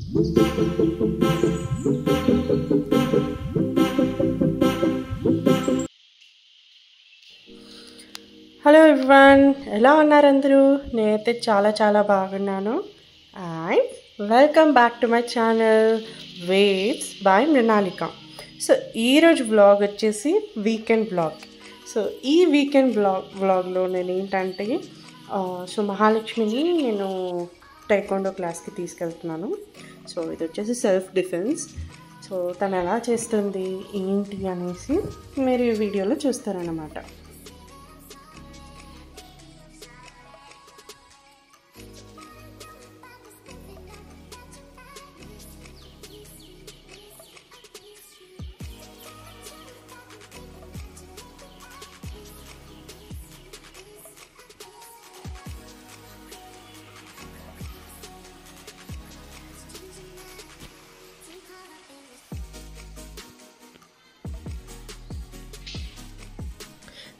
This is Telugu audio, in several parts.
హలో ఎవ్రీవన్, ఎలా ఉన్నారు అందరూ? నేనైతే చాలా బాగున్నాను. And welcome back to my channel waves by Mrinalika. So ఈరోజు వ్లాగ్ వచ్చేసి వీకెండ్ వ్లాగ్. సో ఈ వీకెండ్ వ్లాగ్లో నేను ఏంటంటే మహాలక్ష్మిని నేను టైకోండో క్లాస్కి తీసుకెళ్తున్నాను. సో ఇది వచ్చేసి సెల్ఫ్ డిఫెన్స్. సో తను ఎలా చేస్తుంది ఏంటి అనేసి మీరు ఈ వీడియోలో చూస్తారన్నమాట.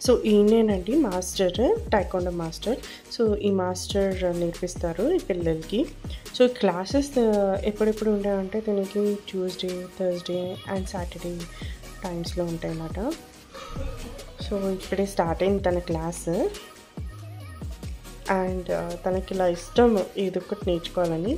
సో ఈయనేనండి మాస్టర్, టైకోండో మాస్టర్. సో ఈ మాస్టర్ నేర్పిస్తారు ఈ పిల్లలకి. సో క్లాసెస్ ఎప్పుడెప్పుడు ఉంటాయంటే దీనికి ట్యూస్డే, థర్స్డే అండ్ సాటర్డే టైమ్స్లో ఉంటాయి అన్నమాట. సో ఇప్పుడే స్టార్ట్ అయింది తన క్లాస్. అండ్ తనకి ఇలా ఇష్టం ఏదో ఒకటి నేర్చుకోవాలని.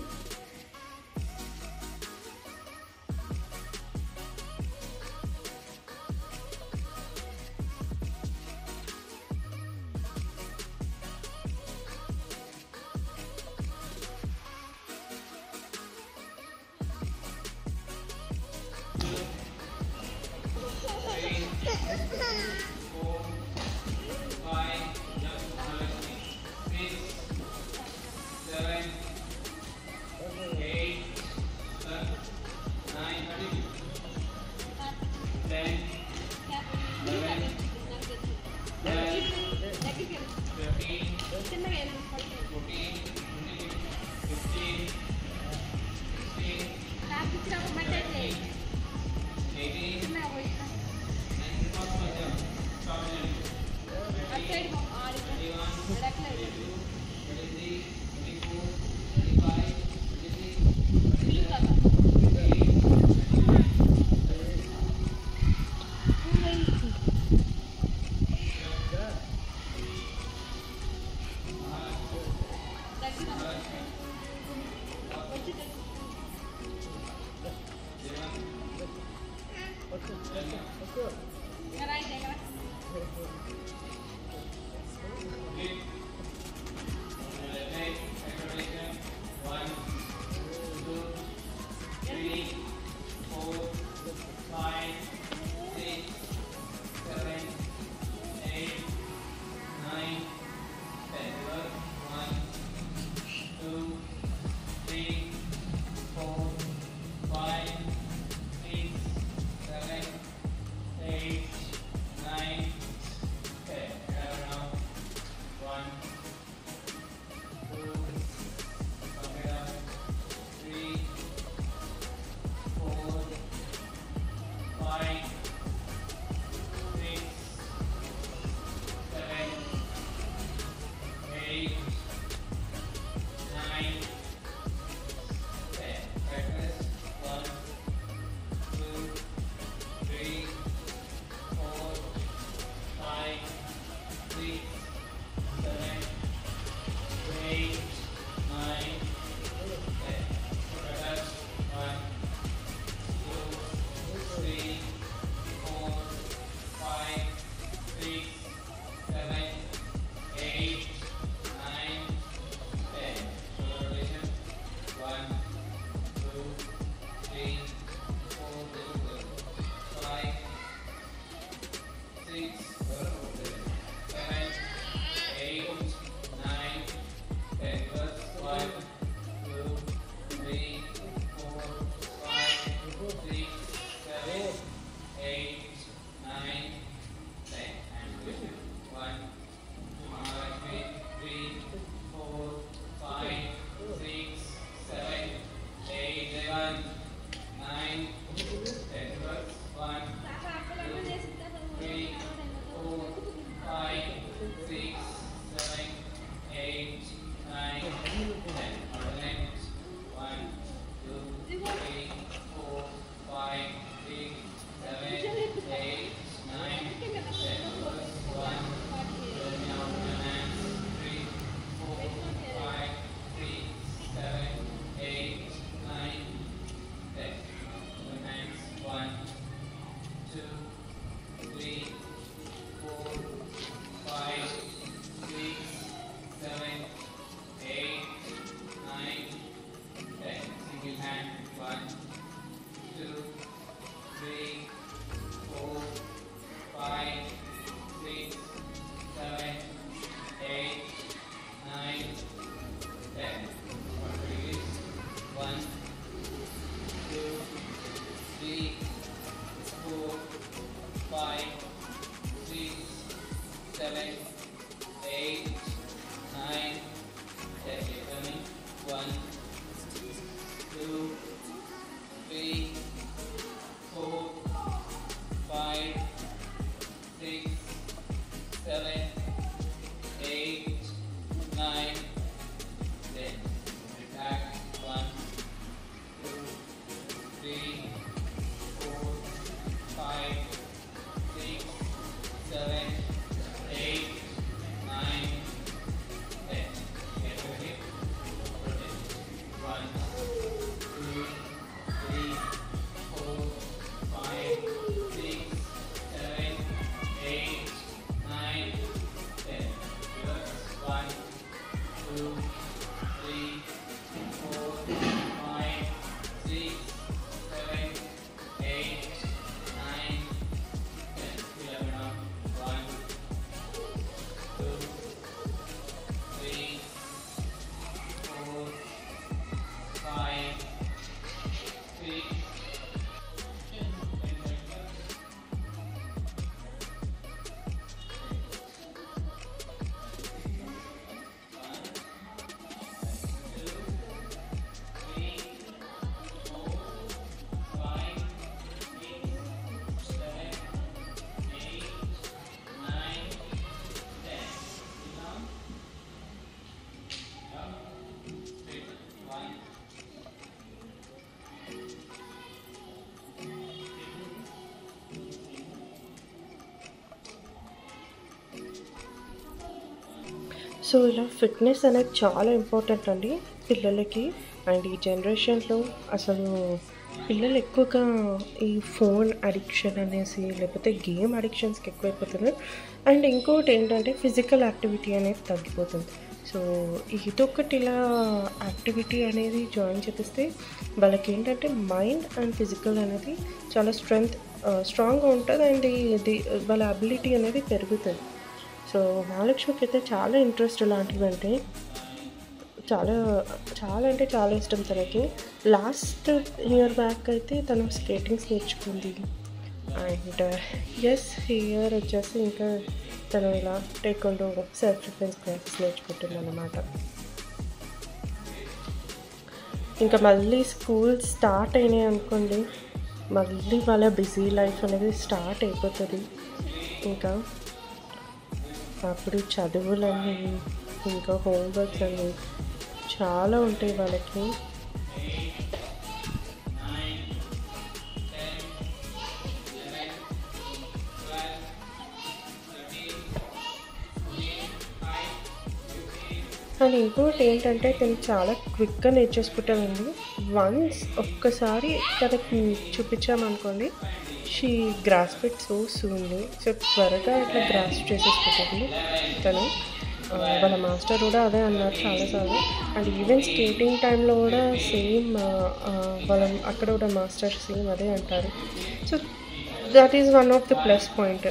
hand. 1, 2, 3, 4, 5, 6, 7, 8, 9, 10. What release? 1, 2, 3, 4, 5, 6, 7, 8, 9, 10. Coming. 1, 2, 3, 4, 5, 6, 7, 8, 9, 10. Back. 1, 2, 3, 4, 5, 6, 7, 8, 9, 10. Get ready. Rotate. 1, 2, 3, 4, 5, 6, 7, 8, 9, 10. Reverse. 1, 2, 3, 4, 5, 6, 7, 8, 9, 10. 11 up. 1, 2, 3, 4, 5, 6, so ఇలా ఫిట్నెస్ అనేది చాలా ఇంపార్టెంట్ అండి పిల్లలకి. అండ్ ఈ జనరేషన్లో అసలు పిల్లలు ఎక్కువగా ఈ ఫోన్ అడిక్షన్ అనేసి లేకపోతే గేమ్ అడిక్షన్స్కి ఎక్కువైపోతున్నారు. అండ్ ఇంకోటి ఏంటంటే ఫిజికల్ యాక్టివిటీ అనేది తగ్గిపోతుంది. సో ఇదొకటి ఇలా యాక్టివిటీ అనేది జాయిన్ చేపిస్తే వాళ్ళకి ఏంటంటే మైండ్ అండ్ ఫిజికల్ అనేది చాలా స్ట్రాంగ్గా ఉంటుంది. అండ్ ఇది వాళ్ళ అబిలిటీ అనేది పెరుగుతుంది. సో మహాలక్ష్మికి అయితే చాలా ఇంట్రెస్ట్ ఇలాంటివి అంటే చాలా చాలా అంటే చాలా ఇష్టం తనకి. లాస్ట్ ఇయర్ బ్యాక్ అయితే తను స్కేటింగ్స్ నేర్చుకుంది. అండ్ ఎస్ ఇయర్ వచ్చేసి ఇంకా తను ఇలా టేక్వాండో సెల్ఫ్ డిఫెన్స్ క్లాసెస్ నేర్చుకుంటుంది అన్నమాట. ఇంకా మళ్ళీ స్కూల్ స్టార్ట్ అయినాయి అనుకోండి, మళ్ళీ వాళ్ళ బిజీ లైఫ్ అనేది స్టార్ట్ అయిపోతుంది. ఇంకా అప్పుడు చదువులని ఇంకా హోంవర్క్స్ అని చాలా ఉంటాయి వాళ్ళకి. అండ్ ఇంకోటి ఏంటంటే తను చాలా క్విక్గా నేర్చేసుకుంటానండి. వన్స్ ఒక్కసారి తనకి చూపించామనుకోండి, she grasp it so soonly. So త్వరగా ఇట్లా గ్రాస్ప్ చేసేసుకుంటుంది తను. వాళ్ళ మాస్టర్ కూడా అదే అన్నారు చాలాసార్లు. అండ్ ఈవెన్ స్కేటింగ్ టైంలో కూడా సేమ్ వాళ్ళ అక్కడ కూడా మాస్టర్ సేమ్ అదే అంటారు. So that is one of the plus point.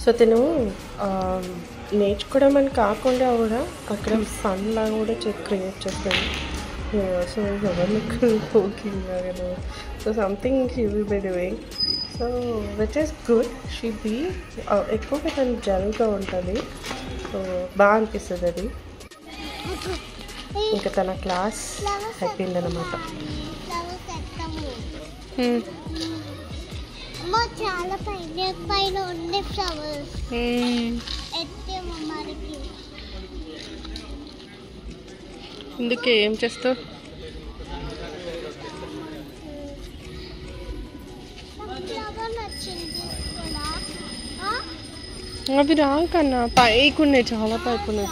So తను నేర్చుకోవడం అని కాకుండా కూడా అక్కడ ఫన్ లాగా కూడా క్రియేట్ చేస్తాను. సో ఎవరిని కుకింగ్ లాగా so something she will be doing. So which is good. She be ఎక్కువగా తను జల్గా ఉంటుంది. సో బాగా అనిపిస్తుంది అది. ఇంకా తన క్లాస్ అయిపోయిందన్నమాట. చాలా పైన ఉండే ఫ్లవర్స్ అందుకే ఏం చేస్తావు? అవి రావు కన్నా పైకి ఉన్నాయి, చాలా పైకి ఉన్నాయి.